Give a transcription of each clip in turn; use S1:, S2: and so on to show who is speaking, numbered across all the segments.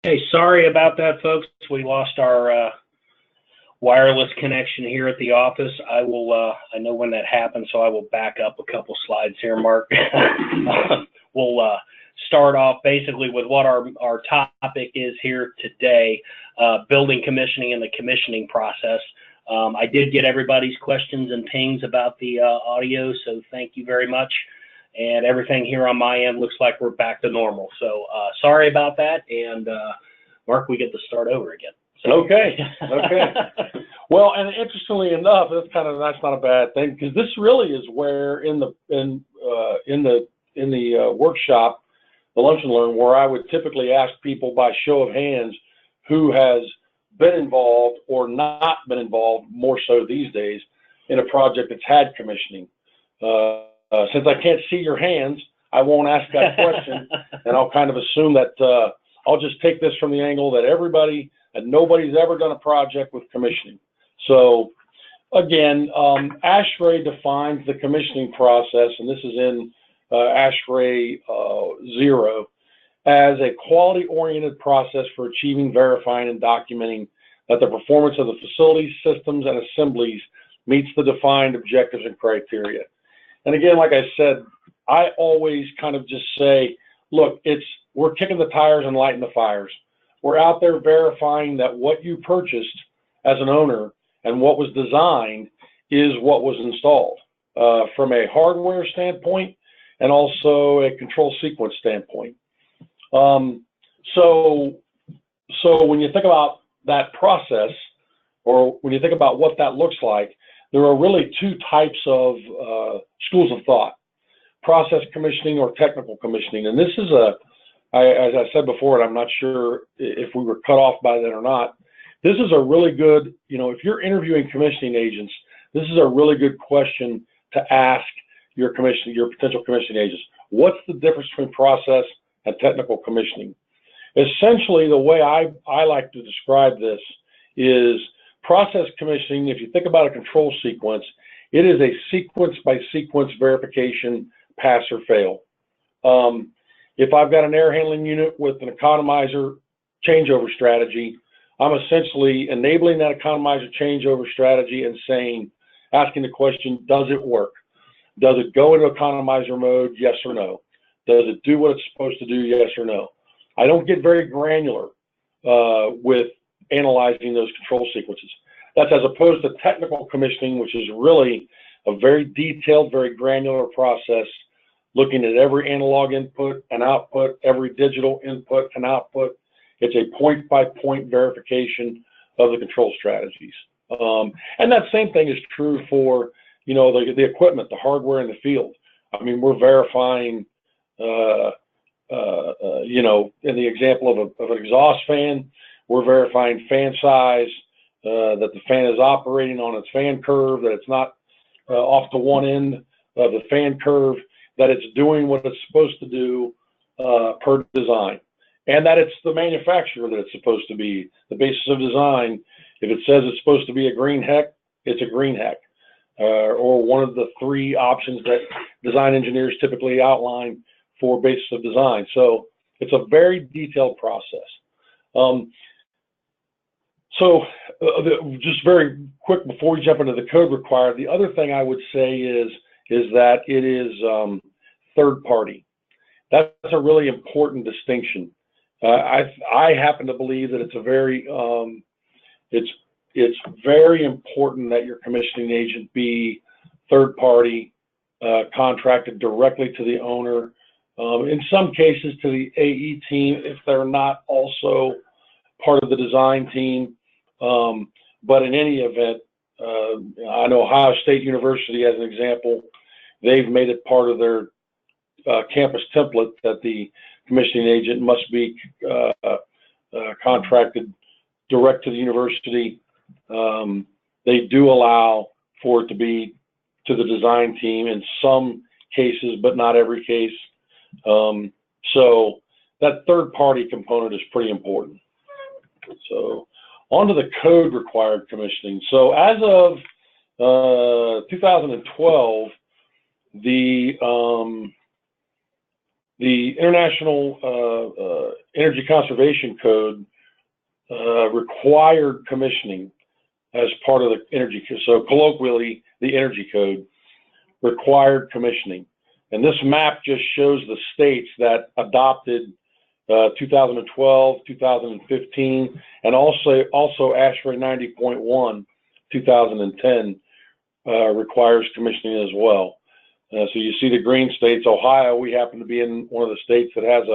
S1: Hey, sorry about that, folks. We lost our wireless connection here at the office. I know when that happens, so I will back up a couple slides here, Mark. We'll start off basically with what our topic is here today, building commissioning and the commissioning process. I did get everybody's questions and pings about the audio, so thank you very much. And everything here on my end looks like we're back to normal. So sorry about that. And Mark, we get to start over again. So.
S2: Okay. Well, and interestingly enough, that's not a bad thing, because this really is where in the workshop, the Lunch and Learn, where I would typically ask people by show of hands who has been involved or not been involved, more so these days, in a project that's had commissioning. Since I can't see your hands, I won't ask that question, and I'll kind of assume that I'll just take this from the angle that nobody's ever done a project with commissioning. So again, ASHRAE defines the commissioning process, and this is in ASHRAE 0, as a quality-oriented process for achieving, verifying, and documenting that the performance of the facilities, systems, and assemblies meets the defined objectives and criteria. And again, like I said, I always kind of just say, look, we're kicking the tires and lighting the fires. We're out there verifying that what you purchased as an owner and what was designed is what was installed from a hardware standpoint and also a control sequence standpoint. So when you think about that process, or when you think about what that looks like, there are really two types of schools of thought: process commissioning or technical commissioning. And this is as I said before, and I'm not sure if we were cut off by that or not, this is a really good, if you're interviewing commissioning agents, this is a really good question to ask your potential commissioning agents. What's the difference between process and technical commissioning? Essentially, the way I like to describe this is process commissioning. If you think about a control sequence, it is a sequence by sequence verification, pass or fail. If I've got an air handling unit with an economizer changeover strategy, I'm essentially enabling that economizer changeover strategy and asking the question, does it work? Does it go into economizer mode? Yes or no? Does it do what it's supposed to do? Yes or no? I don't get very granular with analyzing those control sequences. That's as opposed to technical commissioning, which is really a very detailed, very granular process, looking at every analog input and output, every digital input and output. It's a point-by-point verification of the control strategies. And that same thing is true for, the equipment, the hardware in the field. I mean, we're verifying, in the example of an exhaust fan, we're verifying fan size, that the fan is operating on its fan curve, that it's not off to one end of the fan curve, that it's doing what it's supposed to do per design, and that it's the manufacturer that it's supposed to be. The basis of design, if it says it's supposed to be a green heck, it's a green heck, or one of the three options that design engineers typically outline for basis of design. So it's a very detailed process. Just very quick before we jump into the code required, the other thing I would say is that it is third party. That's a really important distinction. I happen to believe that it's very important that your commissioning agent be third party, contracted directly to the owner. In some cases to the AE team if they're not also part of the design team. But in any event, I know Ohio State University, as an example, they've made it part of their campus template that the commissioning agent must be contracted direct to the university. They do allow for it to be to the design team in some cases, but not every case. So that third party component is pretty important. So on to the code required commissioning. So as of 2012, the The International Energy Conservation Code required commissioning as part of the energy. So colloquially, the Energy Code required commissioning. And this map just shows the states that adopted 2012, 2015, and also ASHRAE 90.1, 2010 requires commissioning as well. So you see the green states. Ohio, we happen to be in one of the states that has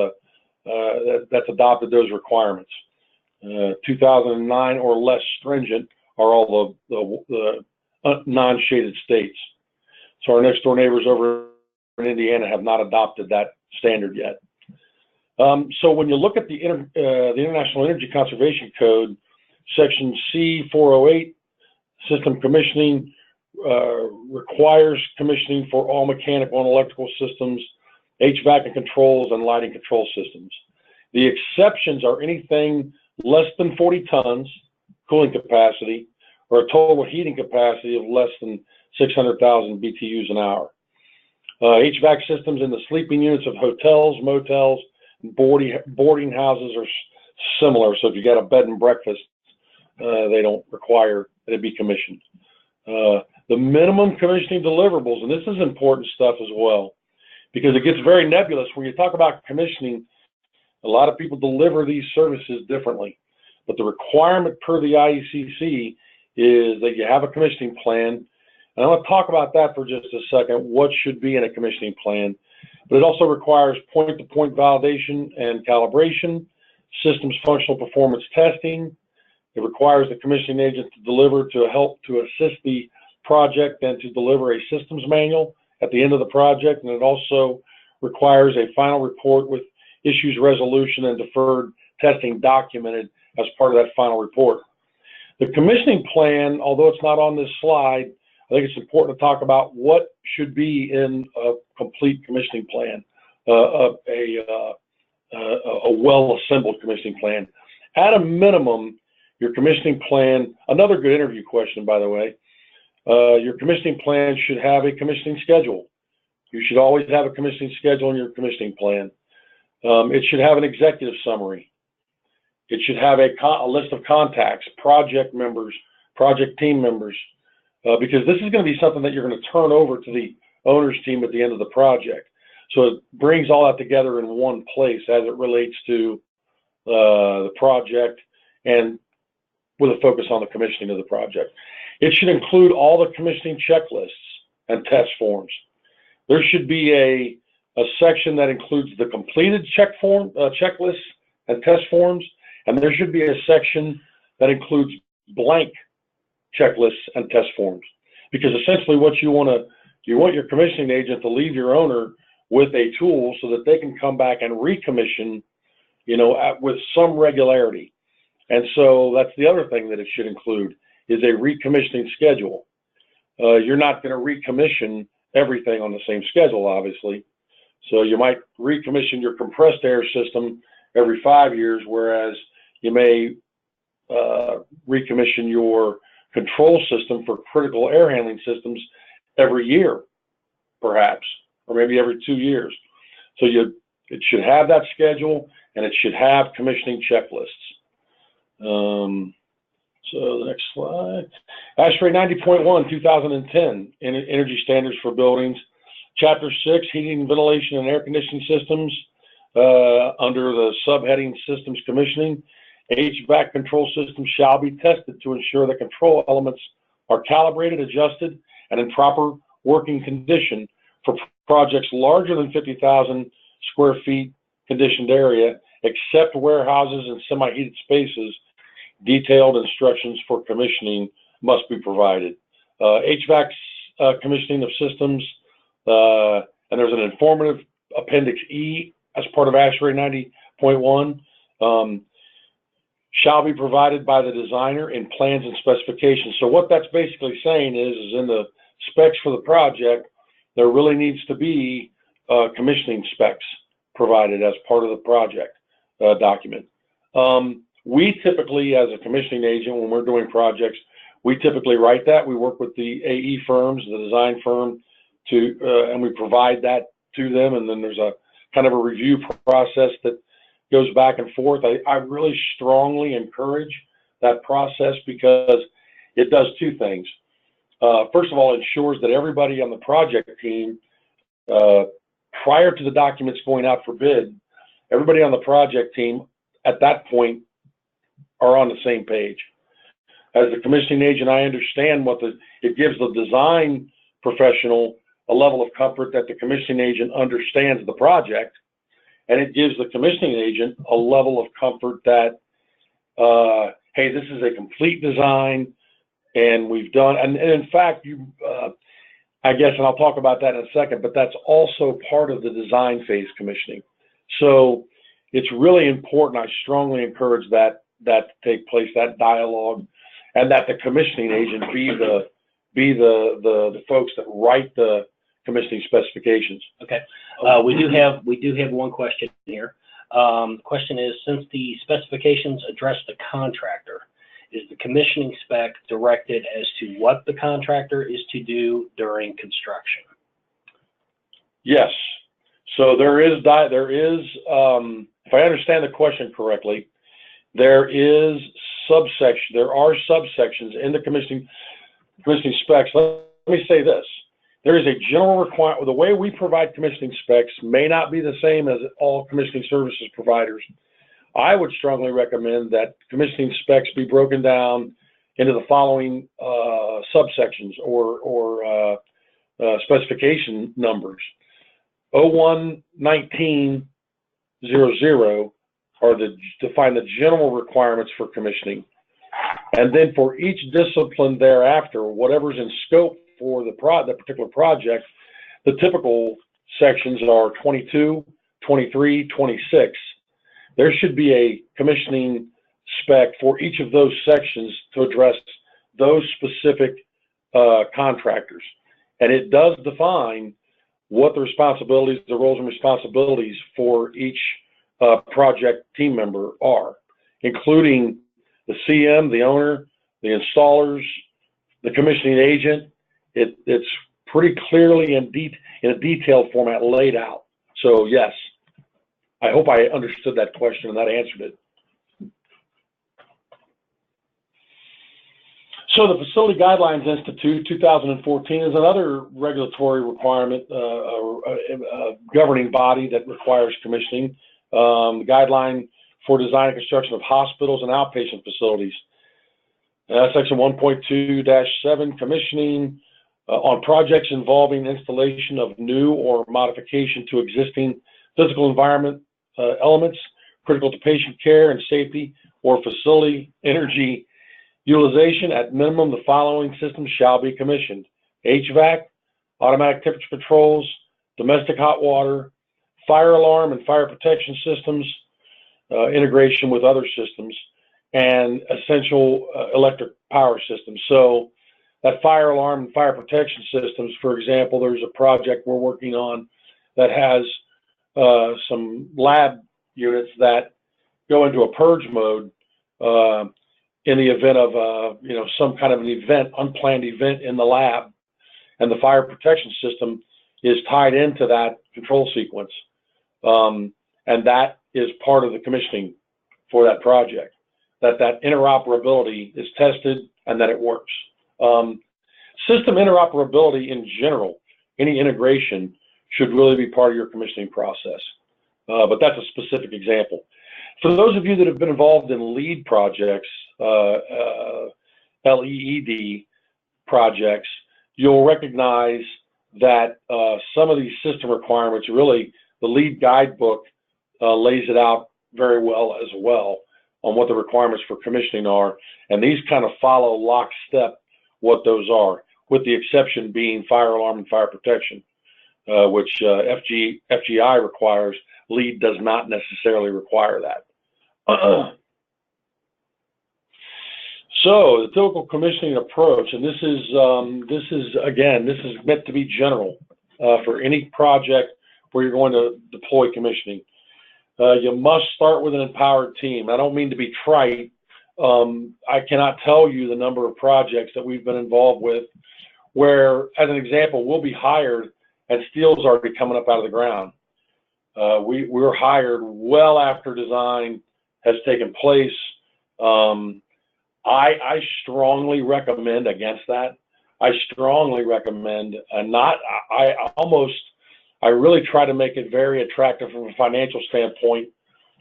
S2: that's adopted those requirements. 2009 or less stringent are all the non-shaded states. So our next door neighbors over in Indiana have not adopted that standard yet. So when you look at the International Energy Conservation Code, Section C408, system commissioning requires commissioning for all mechanical and electrical systems, HVAC and controls, and lighting control systems. The exceptions are anything less than 40 tons cooling capacity or a total heating capacity of less than 600,000 BTUs an hour. HVAC systems in the sleeping units of hotels, motels, and boarding houses are similar. So if you got a bed and breakfast, they don't require that it be commissioned. The minimum commissioning deliverables, and this is important stuff as well, because it gets very nebulous. When you talk about commissioning, a lot of people deliver these services differently. But the requirement per the IECC is that you have a commissioning plan. And I want to talk about that for just a second, what should be in a commissioning plan. But it also requires point-to-point validation and calibration, systems functional performance testing. It requires the commissioning agent to deliver to help to assist the project and to deliver a systems manual at the end of the project. And it also requires a final report with issues resolution and deferred testing documented as part of that final report. The commissioning plan, although it's not on this slide, I think it's important to talk about what should be in a complete commissioning plan, a well-assembled commissioning plan. At a minimum, your commissioning plan, another good interview question, by the way, your commissioning plan should have a commissioning schedule. You should always have a commissioning schedule in your commissioning plan. It should have an executive summary. It should have a list of contacts, project members, project team members, because this is going to be something that you're going to turn over to the owner's team at the end of the project. So it brings all that together in one place as it relates to the project and with a focus on the commissioning of the project. It should include all the commissioning checklists and test forms. There should be a section that includes the completed checklists and test forms, and there should be a section that includes blank checklists and test forms. Because essentially what you want your commissioning agent to leave your owner with a tool so that they can come back and recommission, with some regularity. And so that's the other thing that it should include is a recommissioning schedule. You're not going to recommission everything on the same schedule, obviously. So you might recommission your compressed air system every 5 years, whereas you may recommission your control system for critical air handling systems every year, perhaps, or maybe every 2 years. So it should have that schedule, and it should have commissioning checklists. So the next slide. ASHRAE 90.1, 2010, Energy Standards for Buildings. Chapter 6, Heating, Ventilation, and Air Conditioning Systems, under the subheading Systems Commissioning. HVAC control systems shall be tested to ensure that control elements are calibrated, adjusted, and in proper working condition for projects larger than 50,000 square feet conditioned area, except warehouses and semi-heated spaces. Detailed instructions for commissioning must be provided. HVAC commissioning of systems, and there's an informative Appendix E as part of ASHRAE 90.1, shall be provided by the designer in plans and specifications. So what that's basically saying is in the specs for the project, there really needs to be commissioning specs provided as part of the project document. We typically, as a commissioning agent, when we're doing projects, we typically write that. We work with the AE firms, the design firm, and we provide that to them. And then there's a kind of a review process that goes back and forth. I really strongly encourage that process because it does two things. First of all, it ensures that everybody on the project team, prior to the documents going out for bid, everybody on the project team at that point are on the same page. As the commissioning agent, I understand it gives the design professional a level of comfort that the commissioning agent understands the project, and it gives the commissioning agent a level of comfort that, hey, this is a complete design, and we've done, and in fact, I guess, and I'll talk about that in a second, but that's also part of the design phase commissioning. So it's really important. I strongly encourage that to take place, that dialogue, and that the commissioning agent be the folks that write the commissioning specifications.
S1: Okay. We do have one question here. The question is, since the specifications address the contractor, is the commissioning spec directed as to what the contractor is to do during construction?
S2: Yes. So there is, if I understand the question correctly, there are subsections in the commissioning specs. Let me say this. There is a general requirement. The way we provide commissioning specs may not be the same as all commissioning services providers. I would strongly recommend that commissioning specs be broken down into the following subsections or specification numbers. 01-19-00 are define the general requirements for commissioning. And then for each discipline thereafter, whatever's in scope for the particular project, the typical sections are 22, 23, 26. There should be a commissioning spec for each of those sections to address those specific contractors. And it does define what the responsibilities, the roles and responsibilities for each project team member are, including the CM, the owner, the installers, the commissioning agent. It's pretty clearly in a detailed format laid out. So yes, I hope I understood that question and that answered it. So the Facility Guidelines Institute 2014 is another regulatory requirement, governing body that requires commissioning. The guideline for design and construction of hospitals and outpatient facilities. Section 1.2-7, commissioning on projects involving installation of new or modification to existing physical environment elements critical to patient care and safety or facility energy utilization. At minimum, the following systems shall be commissioned: HVAC, automatic temperature controls, domestic hot water, fire alarm and fire protection systems, integration with other systems, and essential electric power systems. So that fire alarm and fire protection systems, for example, there's a project we're working on that has some lab units that go into a purge mode in the event of some kind of an event, unplanned event in the lab, and the fire protection system is tied into that control sequence. And that is part of the commissioning for that project, that interoperability is tested and that it works. System interoperability in general, any integration should really be part of your commissioning process. But that's a specific example. For those of you that have been involved in LEED projects, LEED projects, you'll recognize that some of these system requirements, really, the LEED guidebook lays it out very well as well on what the requirements for commissioning are. And these kind of follow lockstep what those are, with the exception being fire alarm and fire protection, which FGI requires. LEED does not necessarily require that. So the typical commissioning approach, and this is meant to be general for any project where you're going to deploy commissioning. You must start with an empowered team. I don't mean to be trite. I cannot tell you the number of projects that we've been involved with where, as an example, we'll be hired and steel's already coming up out of the ground. We were hired well after design has taken place. I strongly recommend against that. I strongly recommend I really try to make it very attractive from a financial standpoint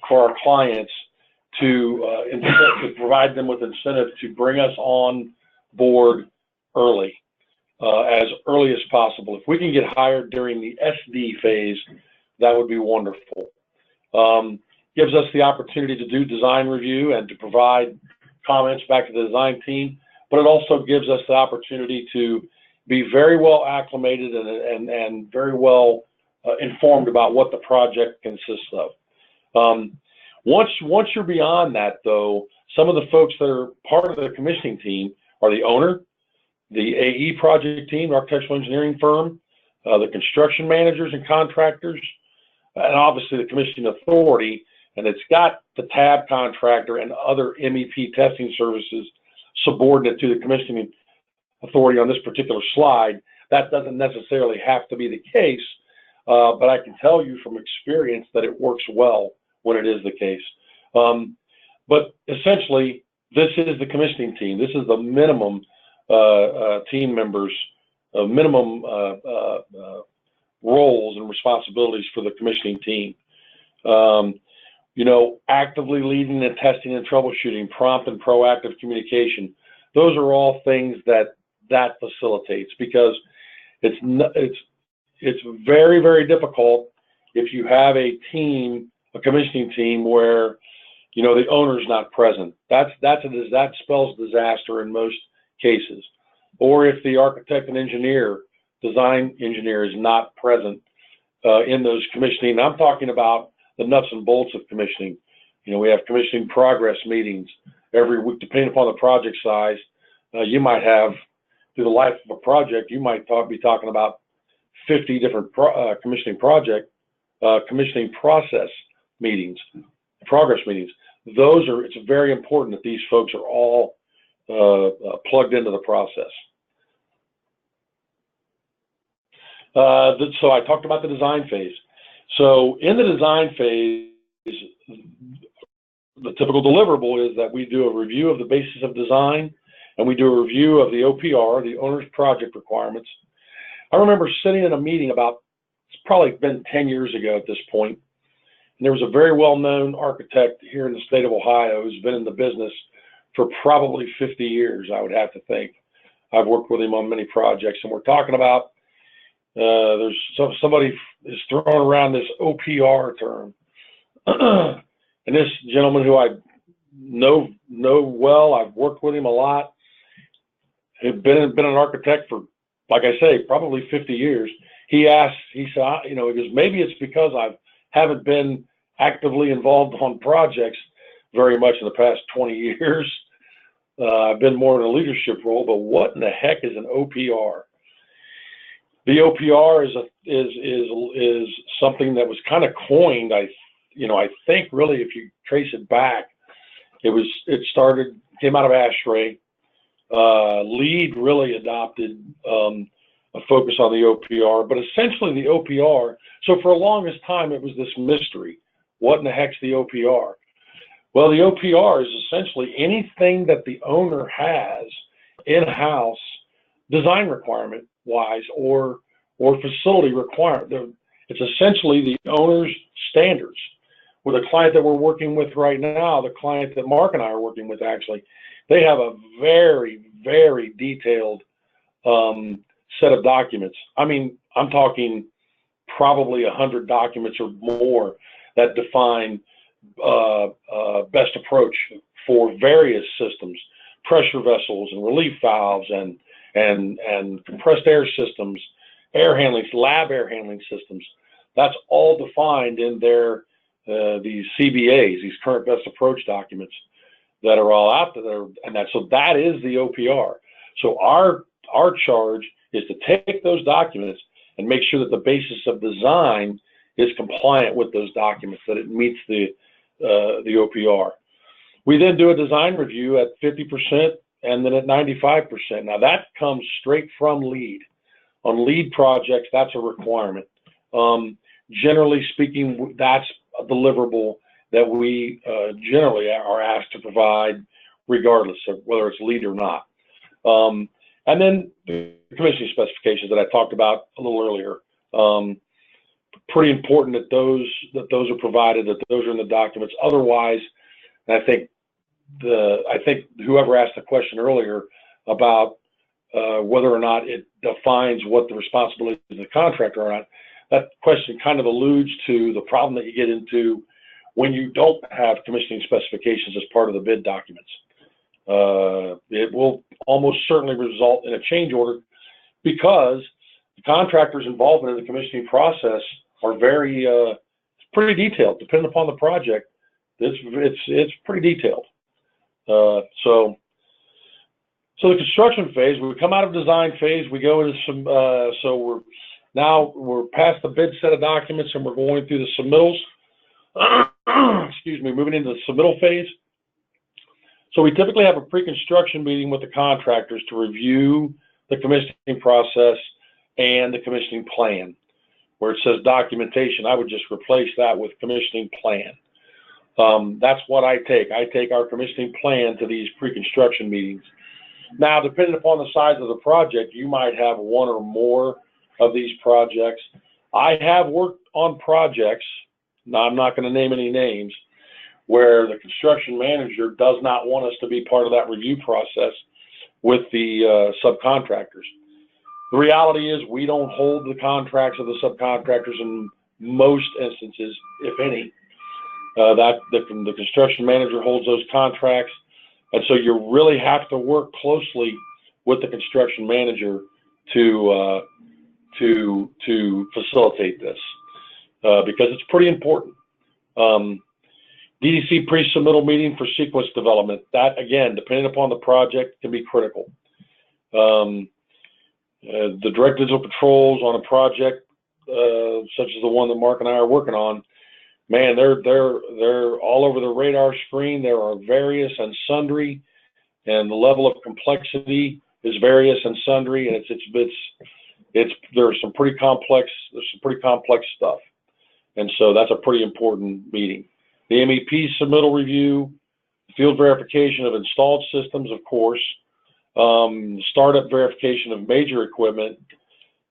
S2: for our clients to provide them with incentive to bring us on board early, as early as possible. If we can get hired during the SD phase, that would be wonderful. Gives us the opportunity to do design review and to provide comments back to the design team, but it also gives us the opportunity to be very well acclimated and very well informed about what the project consists of. Once you're beyond that, though, some of the folks that are part of the commissioning team are the owner, the AE project team, architectural engineering firm, the construction managers and contractors, and obviously the commissioning authority. And it's got the tab contractor and other MEP testing services subordinate to the commissioning authority on this particular slide. That doesn't necessarily have to be the case, but I can tell you from experience that it works well when it is the case. But essentially, this is the commissioning team. This is the minimum team members, minimum roles and responsibilities for the commissioning team. You know, actively leading and testing and troubleshooting, prompt and proactive communication. Those are all things that facilitates, because it's very, very difficult if you have a team, a commissioning team, where, you know, the owner's not present. That spells disaster in most cases. Or if the architect and engineer, design engineer, is not present in those commissioning. I'm talking about the nuts and bolts of commissioning. You know, we have commissioning progress meetings every week, depending upon the project size. You might have, through the life of a project, you might be talking about 50 different commissioning process meetings, progress meetings. It's very important that these folks are all plugged into the process. So I talked about the design phase. So in the design phase, the typical deliverable is that we do a review of the basis of design, and we do a review of the OPR, the owner's project requirements. I remember sitting in a meeting it's probably been 10 years ago at this point, and there was a very well-known architect here in the state of Ohio who's been in the business for probably 50 years, I would have to think. I've worked with him on many projects, and we're talking about somebody is throwing around this OPR term. And this gentleman, who I know well, I've worked with him a lot, had been an architect for, like I say, probably 50 years. He said, you know, because maybe it's because I haven't been actively involved on projects very much in the past 20 years. I've been more in a leadership role, but what in the heck is an OPR? The OPR is something that was kind of coined. I think really, if you trace it back, came out of ASHRAE. LEED really adopted a focus on the OPR, but essentially the OPR. So for the longest time, it was this mystery. What in the heck's the OPR? Well, the OPR is essentially anything that the owner has in-house, design requirement wise or facility requirement. It's essentially the owner's standards. With a client that we're working with right now, the client that Mark and I are working with, actually, they have a very, very detailed set of documents. I mean, I'm talking probably 100 documents or more that define best approach for various systems, pressure vessels and relief valves and compressed air systems, air handling, lab air handling systems. That's all defined in these CBAs, these current best approach documents that are all out there, so that is the OPR. So our charge is to take those documents and make sure that the basis of design is compliant with those documents, that it meets the OPR. We then do a design review at 50% and then at 95%. Now that comes straight from LEED. On LEED projects, that's a requirement. generally speaking, that's a deliverable that we generally are asked to provide regardless of whether it's lead or not. And then the commissioning specifications that I talked about a little earlier. Pretty important that those are provided, that those are in the documents. Otherwise, and I think whoever asked the question earlier about whether or not it defines what the responsibilities of the contractor are not, that question kind of alludes to the problem that you get into when you don't have commissioning specifications as part of the bid documents. It will almost certainly result in a change order because the contractor's involvement in the commissioning process are very, pretty detailed. Depending upon the project, it's pretty detailed. So the construction phase, we come out of design phase, we go into some, so we're past the bid set of documents and we're going through the submittals, excuse me, moving into the submittal phase. So we typically have a pre-construction meeting with the contractors to review the commissioning process and the commissioning plan. Where it says documentation, I would just replace that with commissioning plan. That's what I take. I take our commissioning plan to these pre-construction meetings. Now, depending upon the size of the project, you might have one or more of these projects. I have worked on projects, now I'm not going to name any names, where the construction manager does not want us to be part of that review process with the subcontractors. The reality is we don't hold the contracts of the subcontractors in most instances, if any. The construction manager holds those contracts, and so you really have to work closely with the construction manager to facilitate this because it's pretty important. DDC pre-submittal meeting for sequence development. That, again, depending upon the project, can be critical. The direct visual controls on a project such as the one that Mark and I are working on, man, they're all over the radar screen. There are various and sundry, and the level of complexity is various and sundry, and there's some pretty complex stuff, and so that's a pretty important meeting. The MEP submittal review, field verification of installed systems, of course. Startup verification of major equipment,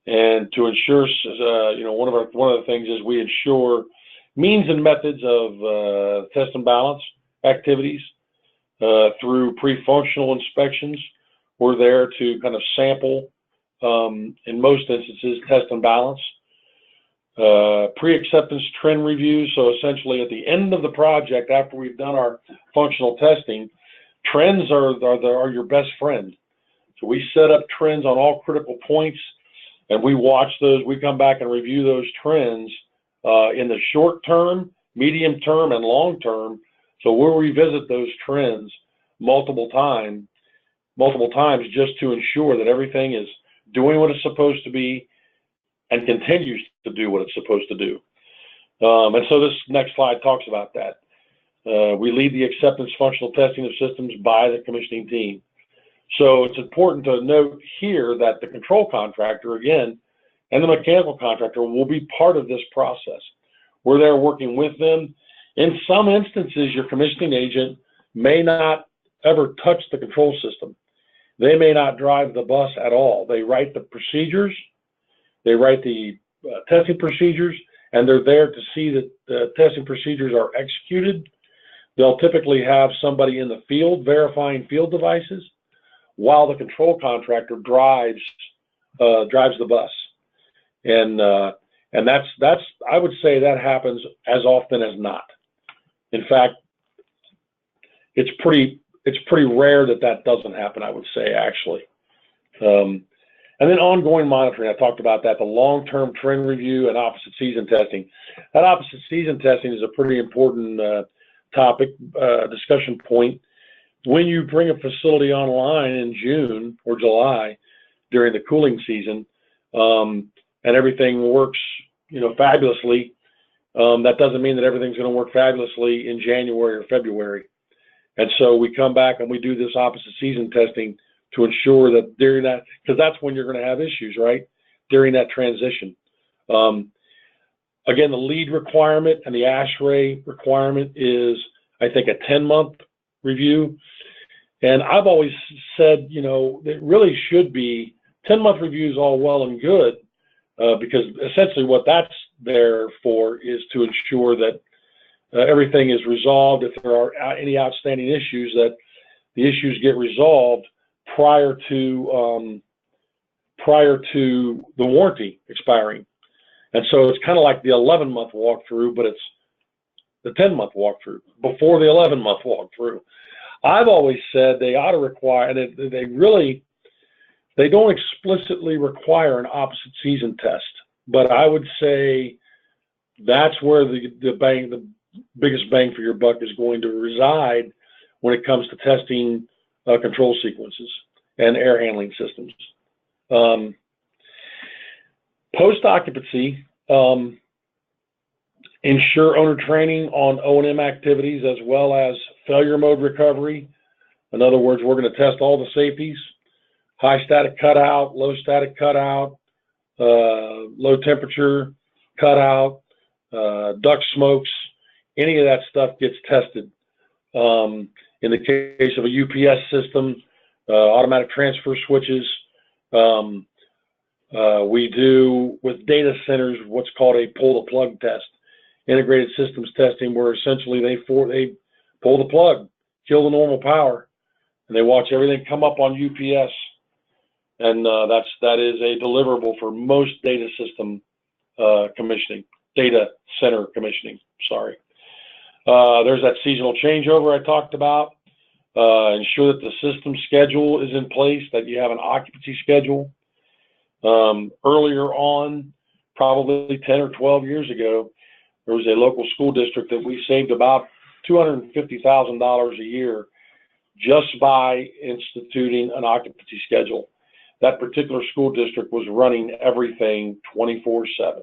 S2: and to ensure, one of the things is we ensure means and methods of test and balance activities through pre-functional inspections. We're there to kind of sample, in most instances, test and balance. Pre-acceptance trend review, so essentially at the end of the project, after we've done our functional testing, trends are your best friend. So we set up trends on all critical points, and we watch those. We come back and review those trends in the short term, medium term, and long term. So we'll revisit those trends multiple times just to ensure that everything is doing what it's supposed to be and continues to do what it's supposed to do. And so this next slide talks about that. We lead the acceptance functional testing of systems by the commissioning team. So it's important to note here that the control contractor, again, and the mechanical contractor will be part of this process. We're there working with them. In some instances, your commissioning agent may not ever touch the control system. They may not drive the bus at all. They write the procedures, they write the testing procedures, and they're there to see that the testing procedures are executed. They'll typically have somebody in the field verifying field devices while the control contractor drives the bus. And that's I would say that happens as often as not. In fact, it's pretty rare that doesn't happen, I would say, actually. And then ongoing monitoring, I talked about that, the long-term trend review and opposite season testing. That opposite season testing is a pretty important topic, discussion point. When you bring a facility online in June or July during the cooling season, and everything works, fabulously, that doesn't mean that everything's going to work fabulously in January or February. And so we come back and we do this opposite season testing to ensure that during that, because that's when you're going to have issues, right? During that transition. Again, the lead requirement and the ASHRAE requirement is, I think, a 10-month review. And I've always said, you know, it really should be 10-month reviews, all well and good, because essentially what that's there for is to ensure that everything is resolved. If there are any outstanding issues, that the issues get resolved prior to the warranty expiring. And so it's kind of like the 11-month walkthrough, but it's the 10-month walkthrough before the 11-month walkthrough. I've always said they ought to require, and they don't explicitly require an opposite season test, but I would say that's where the biggest bang for your buck is going to reside when it comes to testing control sequences and air handling systems. Post-occupancy, ensure owner training on O&M activities as well as failure mode recovery. In other words, we're going to test all the safeties: high static cutout, low static cutout, low temperature cutout, duct smokes. Any of that stuff gets tested. In the case of a UPS system, automatic transfer switches, we do with data centers what's called a pull the plug test, integrated systems testing, where essentially they pull the plug, kill the normal power, and they watch everything come up on UPS. And that is a deliverable for most data system commissioning, data center commissioning, sorry. There's that seasonal changeover I talked about. Ensure that the system schedule is in place, that you have an occupancy schedule. Earlier on, probably 10 or 12 years ago, there was a local school district that we saved about $250,000 a year just by instituting an occupancy schedule. That particular school district was running everything 24/7.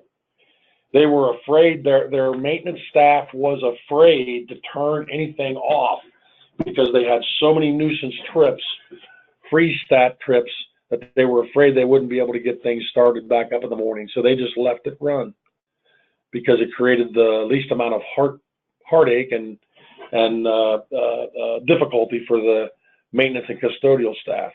S2: They were afraid, their maintenance staff was afraid to turn anything off because they had so many nuisance trips, freeze stat trips, that they were afraid they wouldn't be able to get things started back up in the morning. So they just left it run because it created the least amount of heartache and difficulty for the maintenance and custodial staff.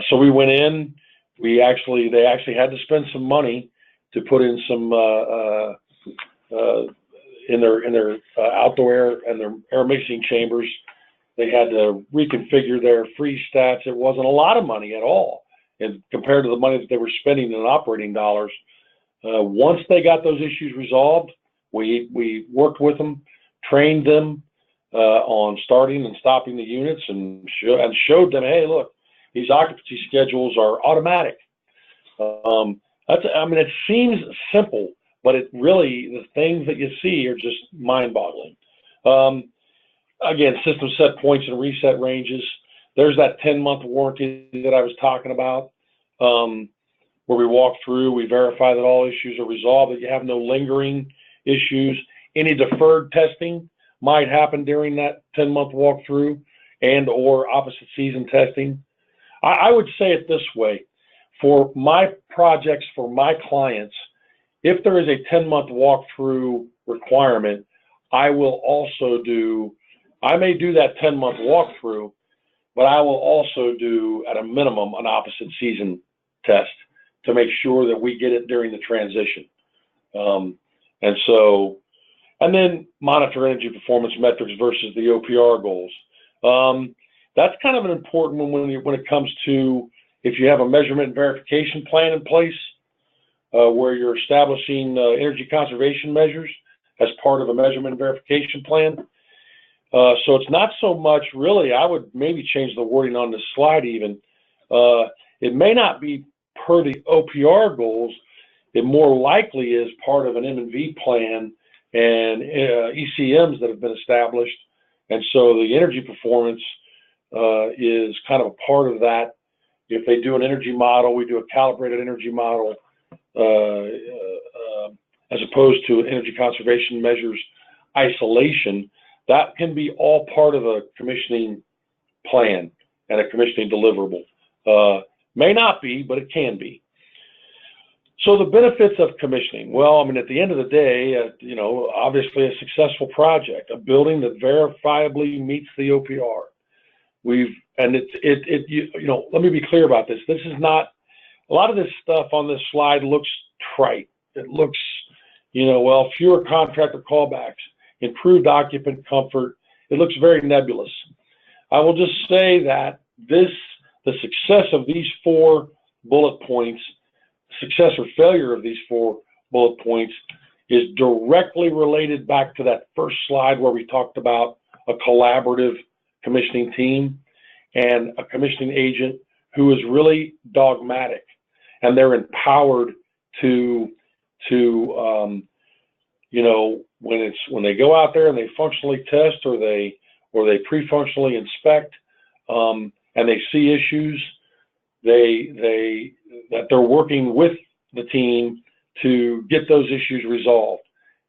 S2: So we went in. They actually had to spend some money to put in some in their outdoor air and their air mixing chambers. They had to reconfigure their freeze stats. It wasn't a lot of money at all, and compared to the money that they were spending in operating dollars. Once they got those issues resolved, we worked with them, trained them on starting and stopping the units, and showed them, hey, look, these occupancy schedules are automatic. It seems simple, but it really, the things that you see are just mind-boggling. Again, system set points and reset ranges. There's that 10-month warranty that I was talking about, where we walk through, we verify that all issues are resolved, that you have no lingering issues. Any deferred testing might happen during that 10-month walkthrough and or opposite season testing. I would say it this way. For my projects, for my clients, if there is a 10-month walkthrough requirement, I may do that 10-month walkthrough, but I will also do, at a minimum, an opposite season test to make sure that we get it during the transition. And then monitor energy performance metrics versus the OPR goals. That's kind of an important one when it comes to if you have a measurement and verification plan in place, where you're establishing energy conservation measures as part of a measurement and verification plan. So it's not so much, really, I would maybe change the wording on this slide even. It may not be per the OPR goals. It more likely is part of an M&V plan and ECMs that have been established. And so the energy performance is kind of a part of that. If they do an energy model, we do a calibrated energy model as opposed to energy conservation measures isolation. That can be all part of a commissioning plan and a commissioning deliverable. May not be, but it can be. So the benefits of commissioning. Well, I mean, at the end of the day, obviously a successful project, a building that verifiably meets the OPR. Let me be clear about this. This is not, a lot of this stuff on this slide looks trite. It looks, fewer contractor callbacks, improved occupant comfort. It looks very nebulous. I will just say that the success of these 4 bullet points, success or failure of these 4 bullet points is directly related back to that first slide where we talked about a collaborative commissioning team and a commissioning agent who is really dogmatic, and they're empowered to when they go out there and they functionally test or they pre-functionally inspect, and they see issues, that they're working with the team to get those issues resolved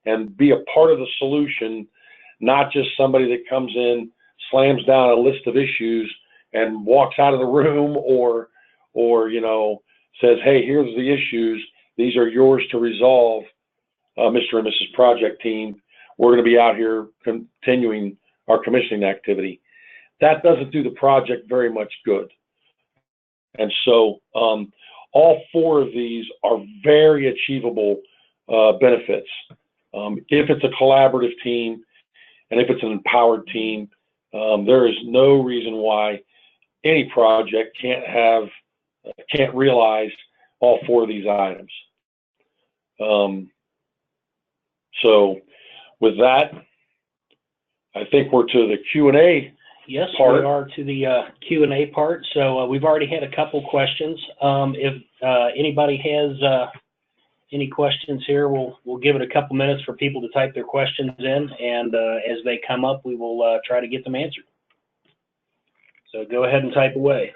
S2: and be a part of the solution, not just somebody that comes in, slams down a list of issues and walks out of the room or says, hey, here's the issues. These are yours to resolve, Mr. and Mrs. Project Team. We're going to be out here continuing our commissioning activity. That doesn't do the project very much good. And so all 4 of these are very achievable benefits. If it's a collaborative team and if it's an empowered team, there is no reason why any project can't realize all 4 of these items. So with that, I think we're to the Q&A.
S1: Yes,
S2: part.
S1: we are to the Q&A part. So we've already had a couple questions. If anybody has any questions here, we'll give it a couple minutes for people to type their questions in, and as they come up, we will try to get them answered. So go ahead and type away.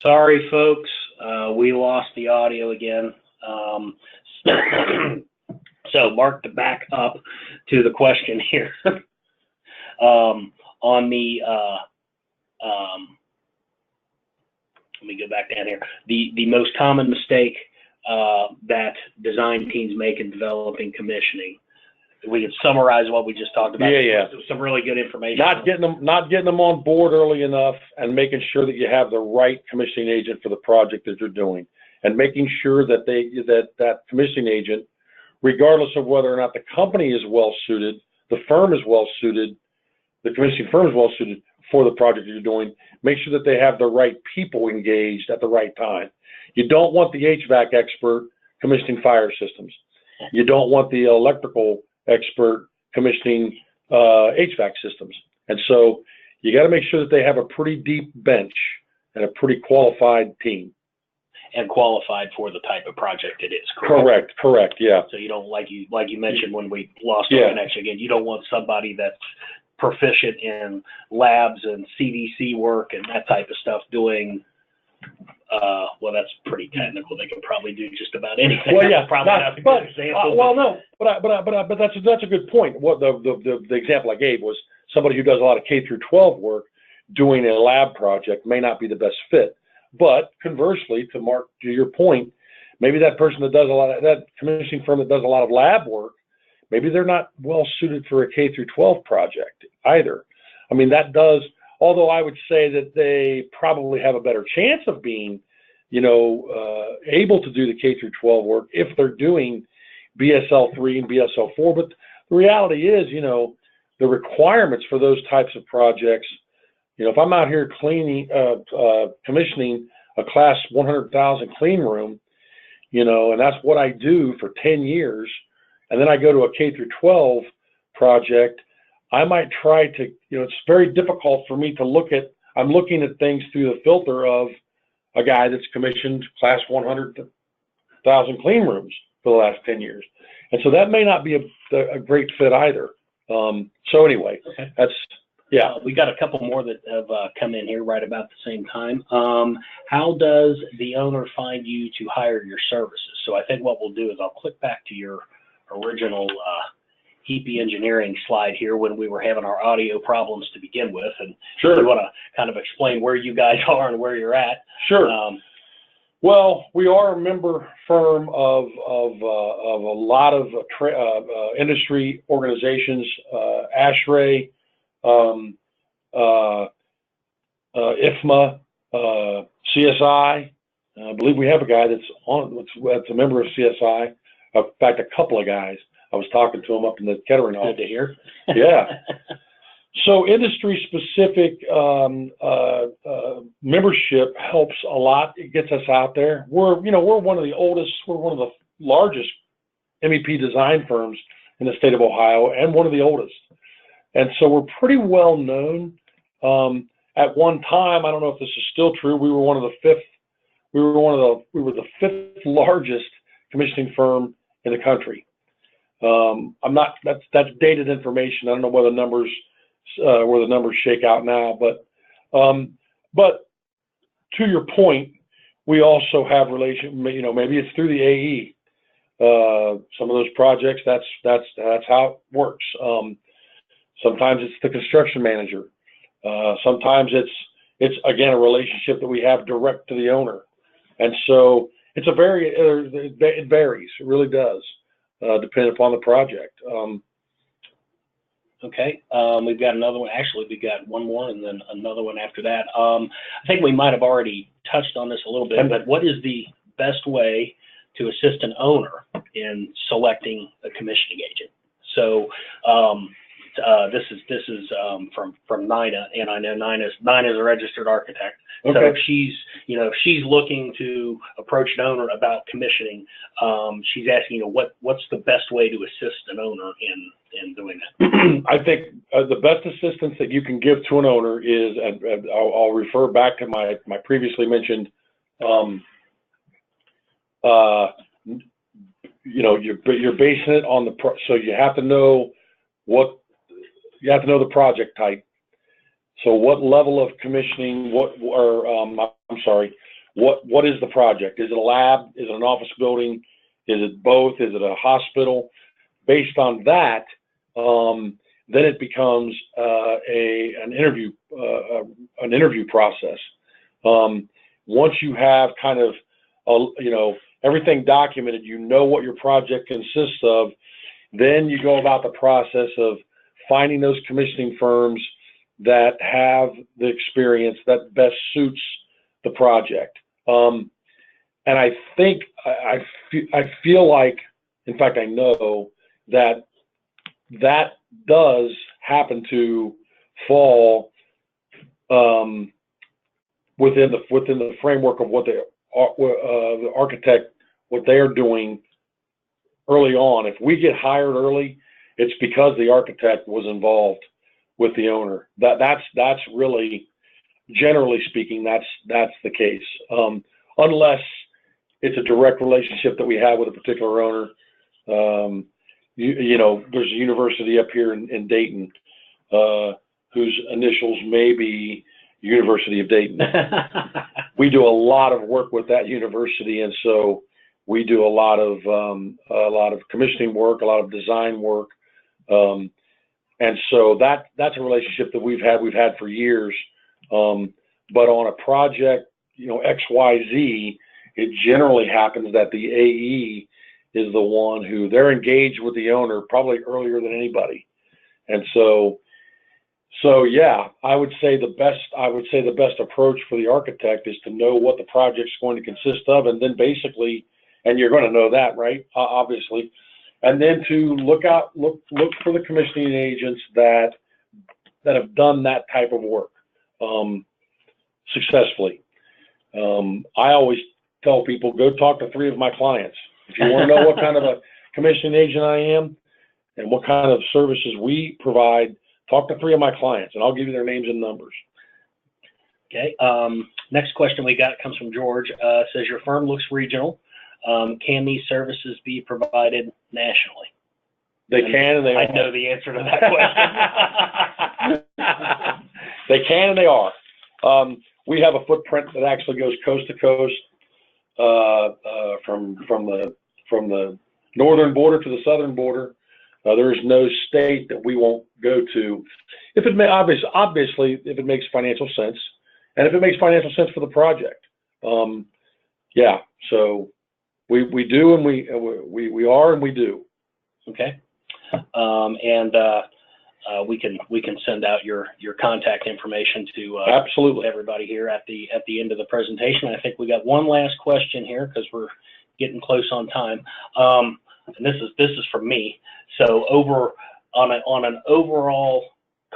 S1: Sorry, folks. We lost the audio again. So, Mark, to back up to the question here, on the, let me go back down here. The most common mistake that design teams make in developing commissioning. We can summarize what we just talked about.
S2: Yeah.
S1: Some really good information.
S2: Not getting them on board early enough, and making sure that you have the right commissioning agent for the project that you're doing, and making sure that that commissioning agent, regardless of whether or not the company is well suited, the firm is well suited, the commissioning firm is well suited for the project you're doing. Make sure that they have the right people engaged at the right time. You don't want the HVAC expert commissioning fire systems. You don't want the electrical expert commissioning HVAC systems. And so you got to make sure that they have a pretty deep bench and a pretty qualified team.
S1: And qualified for the type of project it is, correct?
S2: Correct, yeah.
S1: So you don't, like you mentioned when we lost our connection again, you don't want somebody that's proficient in labs and CDC work and that type of stuff doing, well, that's pretty technical. They can probably do just about anything.
S2: Well, yeah,
S1: probably not a good example.
S2: But that's a good point. What the example I gave was somebody who does a lot of K through 12 work doing a lab project may not be the best fit. But conversely, to your point, maybe that person that does that commissioning firm that does a lot of lab work, maybe they're not well suited for a K through 12 project either. I mean, that does. Although I would say that they probably have a better chance of being, able to do the K through 12 work if they're doing BSL 3 and BSL 4. But the reality is, the requirements for those types of projects, if I'm out here commissioning a class 100,000 clean room, and that's what I do for 10 years, and then I go to a K through 12 project, I might try to, it's very difficult for me to I'm looking at things through the filter of a guy that's commissioned class 100,000 clean rooms for the last 10 years. And so that may not be a great fit either. So anyway,
S1: okay.
S2: We
S1: got a couple more that have come in here right about the same time. How does the owner find you to hire your services? So I think what we'll do is I'll click back to your original EP engineering slide here when we were having our audio problems to begin with, and
S2: sure.
S1: You want to kind of explain where you guys are and where you're at.
S2: Sure. Well, we are a member firm of a lot of industry organizations, ASHRAE, IFMA, CSI. I believe we have a guy that's a member of CSI. In fact, a couple of guys. I was talking to him up in the Kettering office.
S1: Good to hear.
S2: Yeah. So industry-specific membership helps a lot. It gets us out there. We're one of the oldest. We're one of the largest MEP design firms in the state of Ohio, and one of the oldest. And so we're pretty well known. At one time, I don't know if this is still true, we were the fifth largest commissioning firm in the country. That's dated information. I don't know where the numbers shake out now, but to your point, we also have maybe it's through the AE. Some of those projects, that's how it works. Sometimes it's the construction manager. Sometimes it's again a relationship that we have direct to the owner, and so it varies. It really does, depending upon the project.
S1: Okay, we've got another one. Actually, we got one more and then another one after that. I think we might have already touched on this a little bit, but what is the best way to assist an owner in selecting a commissioning agent? So this is from Nina, and I know Nina's a registered architect.
S2: Okay.
S1: So she's looking to approach an owner about commissioning. She's asking, what's the best way to assist an owner in doing that?
S2: I think the best assistance that you can give to an owner is, and I'll refer back to my previously mentioned, you're basing it on so you have to know the project type. So what level of commissioning, what is the project? Is it a lab? Is it an office building? Is it both? Is it a hospital? Based on that, then it becomes an interview process. Once you have kind of everything documented, you know what your project consists of. Then you go about the process of finding those commissioning firms that have the experience that best suits the project. And I think I feel like, in fact, I know that does happen to fall within the framework of what the architect, what they are doing early on. If we get hired early, it's because the architect was involved with the owner. That's really, generally speaking, that's the case. Unless it's a direct relationship that we have with a particular owner. There's a university up here in Dayton whose initials may be University of Dayton. We do a lot of work with that university, and so we do a lot of commissioning work, a lot of design work, and so that's a relationship that we've had for years. But on a project, XYZ, it generally happens that the AE is the one who they're engaged with the owner probably earlier than anybody, and so yeah, I would say the best approach for the architect is to know what the project's going to consist of, and then basically, and you're going to know that, right? Obviously, and then to look for the commissioning agents that have done that type of work successfully. I always tell people, go talk to 3 of my clients. If you want to know what kind of a commissioning agent I am and what kind of services we provide, talk to 3 of my clients, and I'll give you their names and numbers.
S1: Okay. Next question we got comes from George. Says your firm looks regional. Can these services be provided nationally?
S2: They can, and they are.
S1: I know the answer to that question.
S2: They can, and they are. We have a footprint that actually goes coast to coast, from the northern border to the southern border. There is no state that we won't go to, if it may, obviously, if it makes financial sense, and if it makes financial sense for the project. Yeah, so we do, and we are, and we do.
S1: Okay, we can send out your contact information to
S2: absolutely
S1: everybody here at the end of the presentation. I think we got one last question here because we're getting close on time. And this is from me. So on an overall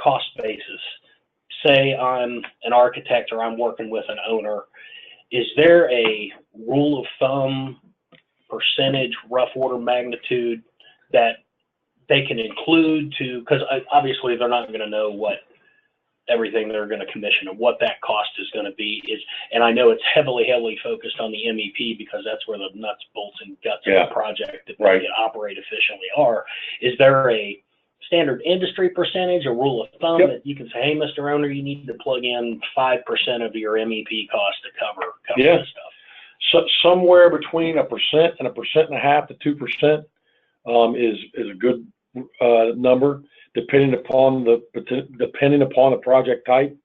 S1: cost basis, say I'm an architect or I'm working with an owner, is there a rule of thumb, percentage, rough order magnitude that they can include to, because obviously they're not going to know what everything they're going to commission and what that cost is going to be is, and I know it's heavily focused on the MEP because that's where the nuts, bolts, and guts of the project that
S2: right.
S1: They operate efficiently are. Is there a standard industry percentage, a rule of thumb that you can say, hey, Mr. Owner, you need to plug in 5% of your MEP cost to cover this stuff?
S2: So somewhere between 1% and 1.5% to 2% is a good number, depending upon the project type.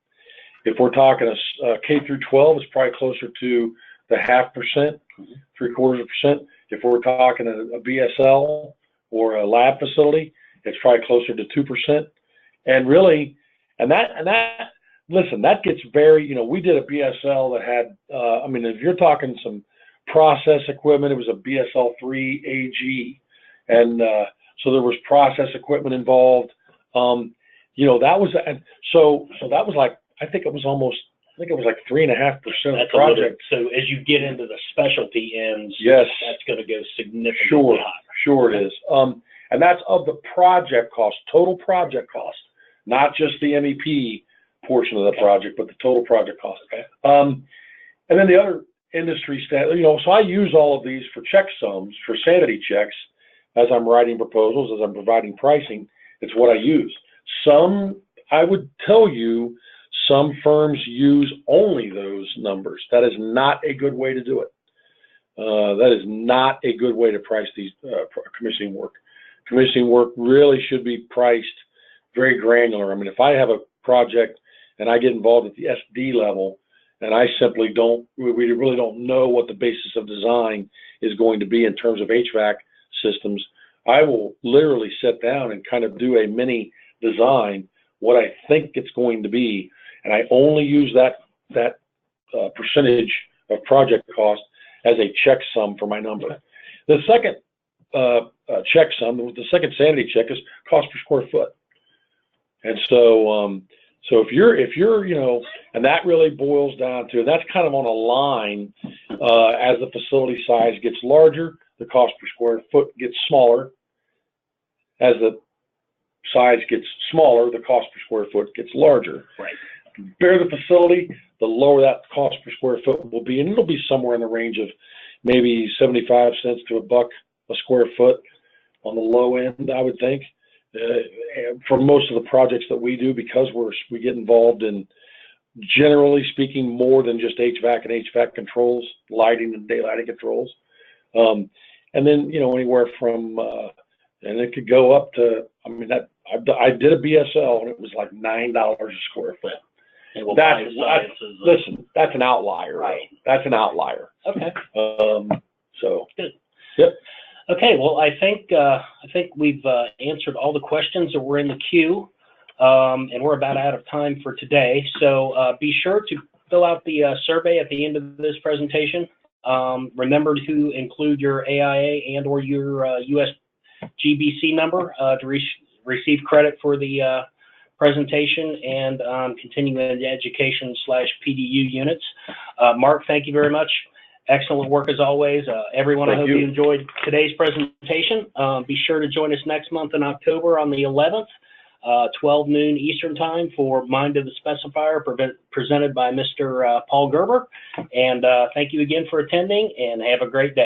S2: If we're talking a K through 12, it's probably closer to the 0.5%, 0.75%. If we're talking a BSL or a lab facility, it's probably closer to 2%. And really, listen, that gets very, we did a BSL that had, if you're talking some process equipment, it was a BSL 3 AG. And so there was process equipment involved. That was, and so that was like, I think it was like 3.5% of the project.
S1: So as you get into the specialty ends,
S2: yes,
S1: that's going to go significantly higher.
S2: Sure it is. And that's of the project cost, total project cost, not just the MEP portion of the project, but the total project cost.
S1: Okay.
S2: And then the other industry standard, so I use all of these for checksums, for sanity checks, as I'm writing proposals, as I'm providing pricing. It's what I use. I would tell you, Some firms use only those numbers. That is not a good way to do it. That is not a good way to price these commissioning work. Commissioning work really should be priced very granular. I mean, if I have a project and I get involved at the SD level, and I simply we really don't know what the basis of design is going to be in terms of HVAC systems, I will literally sit down and kind of do a mini design, what I think it's going to be, and I only use that percentage of project cost as a checksum for my number. The second checksum, the second sanity check is cost per square foot. And so, if you're, you know, and that really boils down to, that's kind of on a line, as the facility size gets larger, the cost per square foot gets smaller. As the size gets smaller, the cost per square foot gets larger.
S1: Right.
S2: The bigger the facility, the lower that cost per square foot will be, and it'll be somewhere in the range of maybe 75 cents to $1 a square foot on the low end, I would think. For most of the projects that we do, because we get involved in, generally speaking, more than just HVAC and HVAC controls, lighting and daylighting controls. And then, you know, anywhere from, and it could go up to, I mean, I did a BSL and it was like $9 a square foot. Listen, that's an outlier.
S1: Right.
S2: That's an outlier.
S1: Okay.
S2: So.
S1: Good.
S2: Yep.
S1: Okay. Well, I think we've answered all the questions that were in the queue, and we're about out of time for today. So be sure to fill out the survey at the end of this presentation. Remember to include your AIA and/or your USGBC number to receive credit for the presentation and continuing education / PDU units. Mark, thank you very much. Excellent work as always. Everyone, I hope you enjoyed today's presentation. Be sure to join us next month in October on the 11th, 12 noon Eastern time for Mind of the Specifier presented by Mr. Paul Gerber. And thank you again for attending, and have a great day.